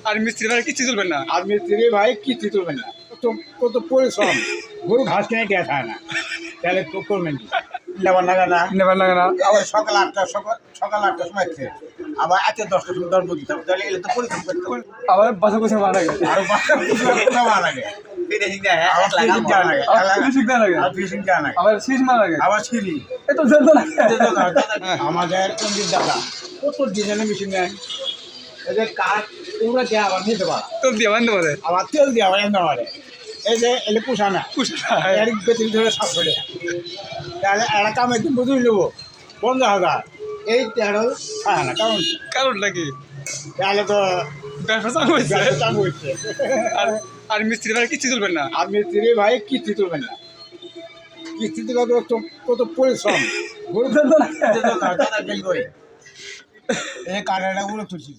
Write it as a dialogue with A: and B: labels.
A: আর মিস্ত্রি ভাই কিচ্ছু চলবেন না।
B: আর মিস্ত্রি ভাই কিচ্ছু চলবে না, কত পরিশ্রম। গরু ঘাস কিনে দেওয়া থাকে না, তাহলে তো করবেন কি? নেবার লাগে না,
A: নেবার লাগে না।
B: আবার সকাল 8টার সময় খেয়ে আবার 10টার সময় দরব দিতে হবে, তাহলে এগুলো তো পরিশ্রম করতে হবে।
A: আবার বাসা কোথায় মারা লাগে।
B: আরো বাসা নেওয়া লাগে, আবার ফিশিং দেওয়া লাগে,
A: ফিশিং দেওয়া লাগে।
B: আর ফিশিং দেওয়া লাগে,
A: আবার শীষ মারা লাগে।
B: আবার সিঁড়ি।
A: এ তো জানতো না।
B: আমাদের পন্ডিত দাদা কত ডিজাইনের মেশিন নেয়, এদের কাঠ এগুলো দিয়ে আবার নিতে পারে,
A: তো দিয়ে বান্ধব পারে।
B: আবার তেল দিয়ে আবার এনে পারে। এই যে এলে পোষা না, এর বেতন ধরে 700 টাকা, তাহলে একটা কামের দিন বুঝুই নেবো 15,000, এই 13 হয় না।
A: কারণটা কি?
B: তাহলে তো
A: ব্যবসা চালু হয়েছে।
B: চাপ হচ্ছে।
A: আর মিস্ত্রি ভাই কিচ্ছু চলবেন না।
B: আর মিস্ত্রি ভাই কিস্তি তুলবেন না, কিস্তি তুলে তো কত পরিশ্রম।
A: জানতো না।
B: এই কারেন্টটা উড়ে তুলছি।